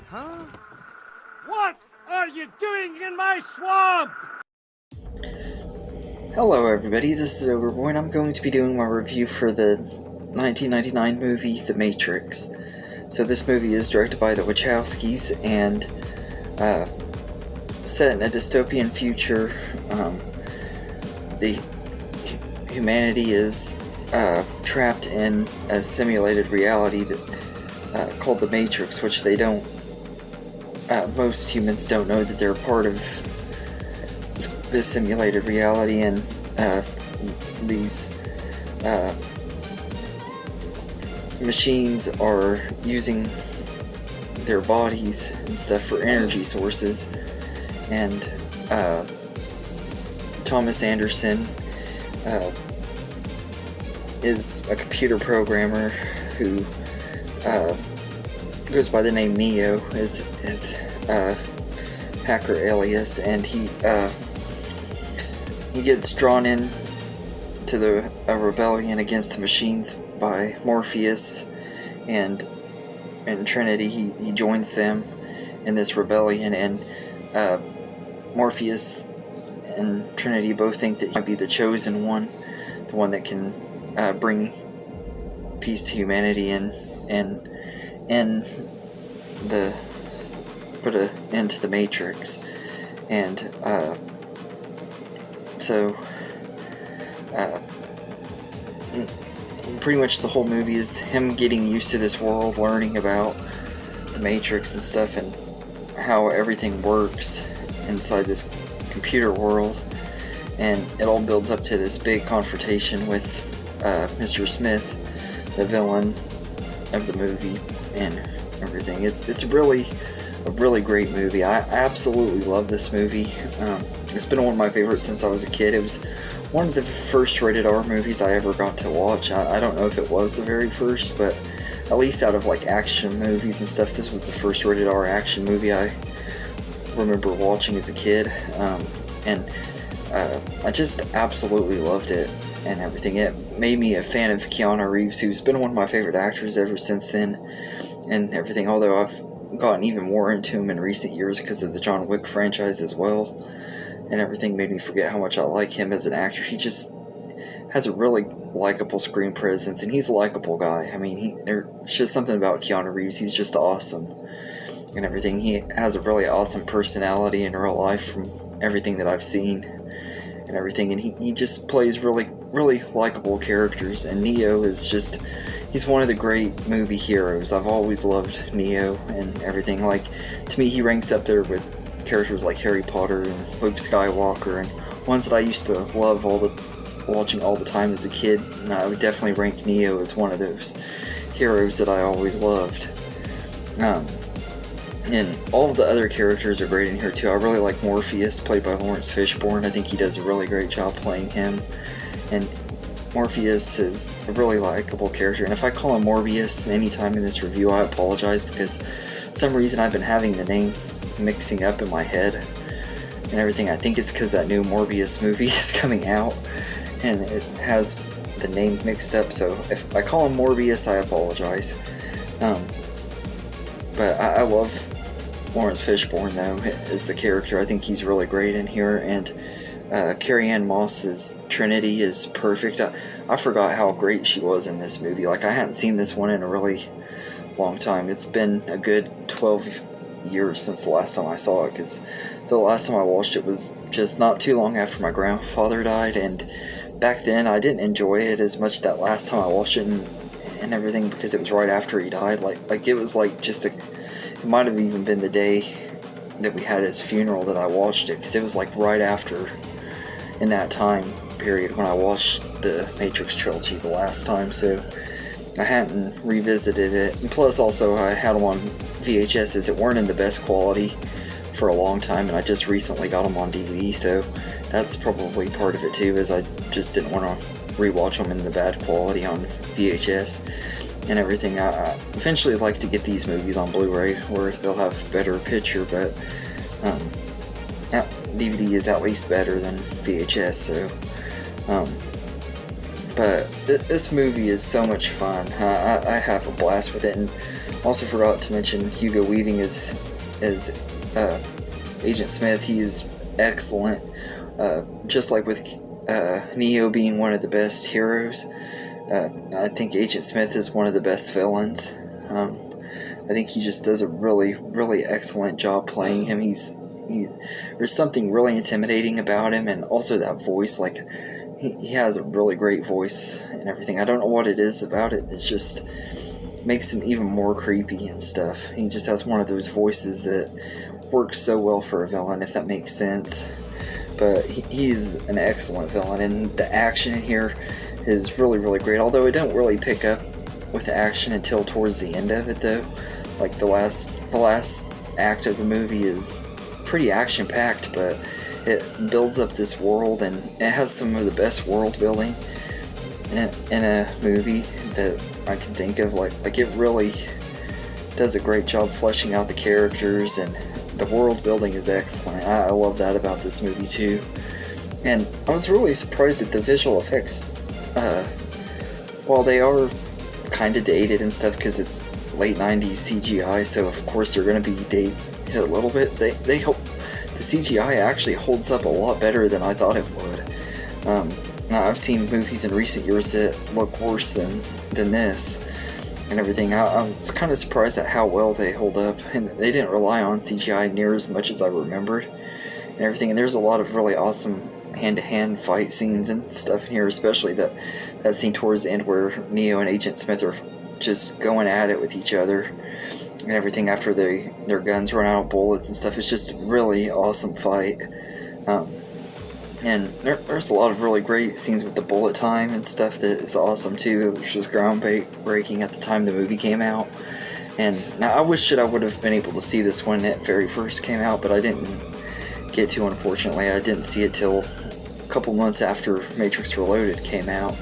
Huh? What are you doing in my swamp? Hello everybody, this is Overboy and I'm going to be doing my review for the 1999 movie The Matrix. So this movie is directed by the Wachowskis and set in a dystopian future. The humanity is trapped in a simulated reality that called The Matrix, which they don't, most humans don't know that they're part of this simulated reality, and these machines are using their bodies and stuff for energy sources. And Thomas Anderson is a computer programmer who goes by the name Neo, his hacker alias, and he gets drawn in to a rebellion against the machines by Morpheus and Trinity. He joins them in this rebellion, and Morpheus and Trinity both think that he might be the chosen one, the one that can bring peace to humanity and put an end to the Matrix. And so pretty much the whole movie is him getting used to this world, learning about the Matrix and stuff, and how everything works inside this computer world. And it all builds up to this big confrontation with Mr. Smith, the villain of the movie, and everything. It's really a really great movie. I absolutely love this movie. It's been one of my favorites since I was a kid. It was one of the first rated R movies I ever got to watch. I don't know if it was the very first, but at least out of like action movies and stuff, this was the first rated R action movie I remember watching as a kid. I just absolutely loved it and everything. It made me a fan of Keanu Reeves, who's been one of my favorite actors ever since then and everything, although I've gotten even more into him in recent years because of the John Wick franchise as well, and everything made me forget how much I like him as an actor. He just has a really likable screen presence, and he's a likable guy. I mean, there's just something about Keanu Reeves. He's just awesome and everything. He has a really awesome personality in real life from everything that I've seen and everything, and he just plays really likable characters. And Neo is just, he's one of the great movie heroes. I've always loved Neo and everything. Like, to me, he ranks up there with characters like Harry Potter and Luke Skywalker, and ones that I used to love watching all the time as a kid. And I would definitely rank Neo as one of those heroes that I always loved. And all of the other characters are great in here too. I really like Morpheus, played by Lawrence Fishburne. I think he does a really great job playing him. And Morpheus is a really likable character. And if I call him Morbius anytime in this review, I apologize, because for some reason I've been having the name mixing up in my head and everything. I think it's because that new Morbius movie is coming out and it has the name mixed up. So if I call him Morbius, I apologize. But I love Lawrence Fishburne though as the character. I think he's really great in here, and Carrie-Anne Moss's Trinity is perfect. I forgot how great she was in this movie. Like, I hadn't seen this one in a really long time. It's been a good 12 years since the last time I saw it, because the last time I watched it was just not too long after my grandfather died, and back then I didn't enjoy it as much that last time I watched it and everything, because it was right after he died. Like it was like just it might have even been the day that we had his funeral that I watched it, because it was like right after, in that time period, when I watched the Matrix trilogy the last time. So I hadn't revisited it, and plus also I had them on VHSs that weren't in the best quality for a long time, and I just recently got them on DVD, so that's probably part of it too, is I just didn't want to rewatch them in the bad quality on VHS and everything. I eventually like to get these movies on Blu-ray where they'll have better picture, but DVD is at least better than VHS, so but this movie is so much fun. I have a blast with it, and Also forgot to mention Hugo Weaving as Agent Smith. He is excellent. Just like with Neo being one of the best heroes, I think Agent Smith is one of the best villains. I think he just does a really, really excellent job playing him. There's something really intimidating about him, and also that voice. Like, he has a really great voice and everything. I don't know what it is about it. It just makes him even more creepy and stuff. He just has one of those voices that works so well for a villain, if that makes sense. But he's an excellent villain, and the action in here is really, really great. Although it don't really pick up with the action until towards the end of it, though. Like the last act of the movie is pretty action-packed, but it builds up this world, and it has some of the best world building in a movie that I can think of. Like it really does a great job fleshing out the characters, and the world building is excellent. I love that about this movie too. And I was really surprised at the visual effects. While they are kind of dated and stuff because it's late 90s CGI, so of course they're going to be dated a little bit. They hope the CGI actually holds up a lot better than I thought it would. Now I've seen movies in recent years that look worse than this and everything. I was kind of surprised at how well they hold up, and they didn't rely on CGI near as much as I remembered and everything. And there's a lot of really awesome hand-to-hand fight scenes and stuff in here, especially that scene towards the end where Neo and Agent Smith are just going at it with each other and everything after their guns run out of bullets and stuff. It's just a really awesome fight. And there's a lot of really great scenes with the bullet time and stuff that is awesome too, which was groundbreaking at the time the movie came out. And now I wish that I would have been able to see this when it very first came out, but I didn't get to, unfortunately. I didn't see it till a couple months after Matrix Reloaded came out.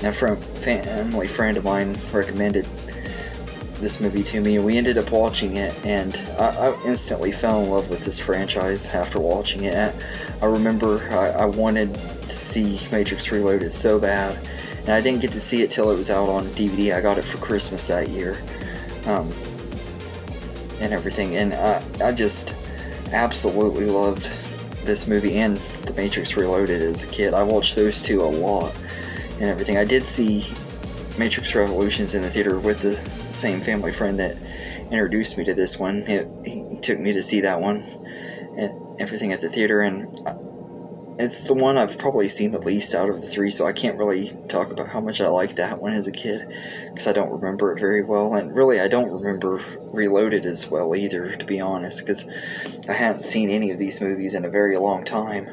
A family friend of mine recommended this movie to me, and we ended up watching it, and I instantly fell in love with this franchise after watching it. I remember I wanted to see Matrix Reloaded so bad, and I didn't get to see it till it was out on DVD. I got it for Christmas that year, and everything, and I just absolutely loved this movie and The Matrix Reloaded as a kid. I watched those two a lot and everything. I did see Matrix Revolutions in the theater with the same family friend that introduced me to this one. He took me to see that one and everything at the theater, and it's the one I've probably seen the least out of the three, so I can't really talk about how much I liked that one as a kid because I don't remember it very well. And really I don't remember Reloaded as well either, to be honest, because I hadn't seen any of these movies in a very long time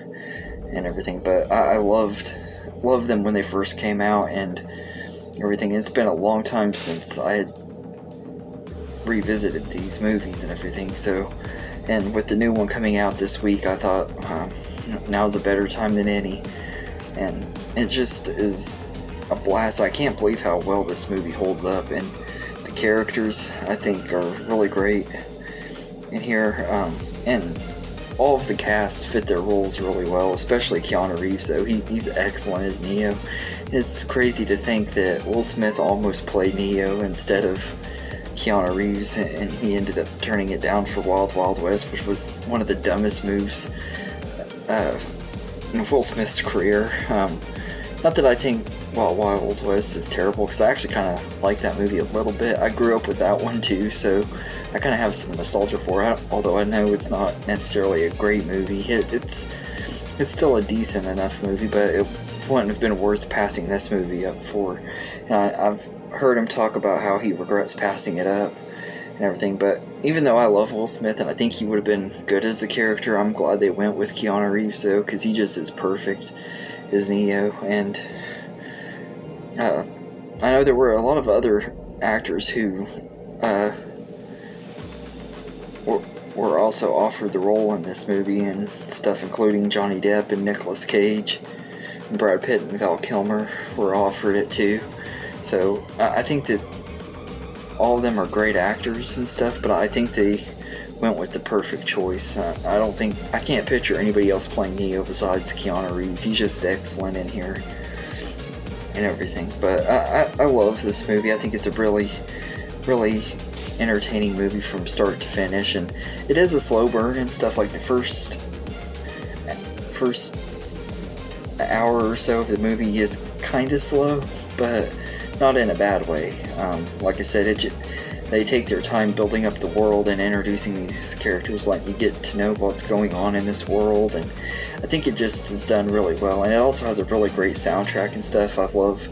and everything. But I loved them when they first came out and everything. It's been a long time since I had revisited these movies and everything, so, and with the new one coming out this week, I thought now's a better time than any, and it just is a blast. I can't believe how well this movie holds up, and the characters I think are really great in here, and all of the cast fit their roles really well, especially Keanu Reeves, though. He's excellent as Neo. It's crazy to think that Will Smith almost played Neo instead of Keanu Reeves, and he ended up turning it down for Wild Wild West, which was one of the dumbest moves in Will Smith's career. Not that I think Wild Wild West is terrible, because I actually kind of like that movie a little bit. I grew up with that one too, so I kind of have some nostalgia for it, although I know it's not necessarily a great movie. It's still a decent enough movie, but it wouldn't have been worth passing this movie up for. And I've heard him talk about how he regrets passing it up and everything, but even though I love Will Smith and I think he would have been good as a character, I'm glad they went with Keanu Reeves, though, because he just is perfect as Neo. And I know there were a lot of other actors who were also offered the role in this movie and stuff, including Johnny Depp and Nicolas Cage, and Brad Pitt and Val Kilmer were offered it too. So I think that all of them are great actors and stuff, but I think they went with the perfect choice. I can't picture anybody else playing Neo besides Keanu Reeves. He's just excellent in here and everything. But I love this movie. I think it's a really really entertaining movie from start to finish, and it is a slow burn and stuff. Like the first hour or so of the movie is kind of slow, but not in a bad way. Like I said, they take their time building up the world and introducing these characters, like you get to know what's going on in this world, and I think it just is done really well. And it also has a really great soundtrack and stuff. I love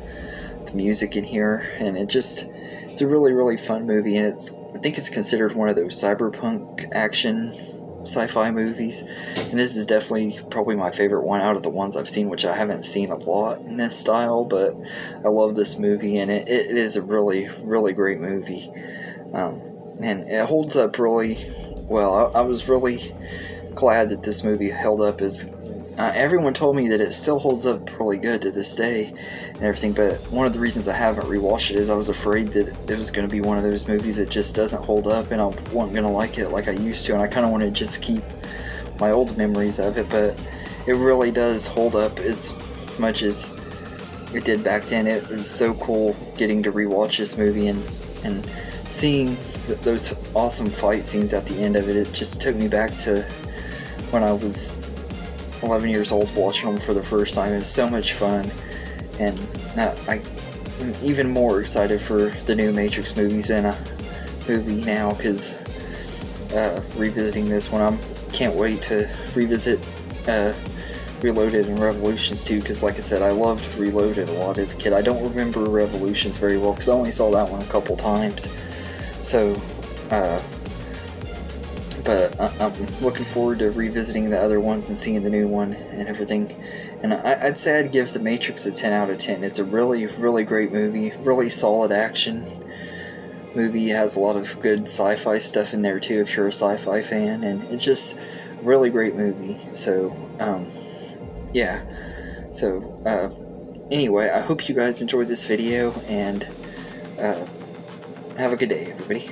the music in here, and it's a really fun movie, and I think it's considered one of those cyberpunk action sci-fi movies, and this is definitely probably my favorite one out of the ones I've seen, which I haven't seen a lot in this style, but I love this movie, and it is a really great movie, and it holds up really well. I was really glad that this movie held up as everyone told me that it still holds up really good to this day and everything, but one of the reasons I haven't rewatched it is I was afraid that it was going to be one of those movies that just doesn't hold up and I wasn't going to like it like I used to, and I kind of want to just keep my old memories of it, but it really does hold up as much as it did back then. It was so cool getting to rewatch this movie and seeing those awesome fight scenes at the end of it. It just took me back to when I was 11 years old watching them for the first time. It was so much fun, and I'm even more excited for the new Matrix movies in a movie now, because revisiting this one, I can't wait to revisit Reloaded and Revolutions too, because like I said, I loved Reloaded a lot as a kid. I don't remember Revolutions very well because I only saw that one a couple times, so but I'm looking forward to revisiting the other ones and seeing the new one and everything. And I'd say I'd give The Matrix a 10 out of 10. It's a really great movie, really solid action movie. It has a lot of good sci-fi stuff in there too if you're a sci-fi fan, and it's just a really great movie. So yeah, so anyway, I hope you guys enjoyed this video, and have a good day, everybody.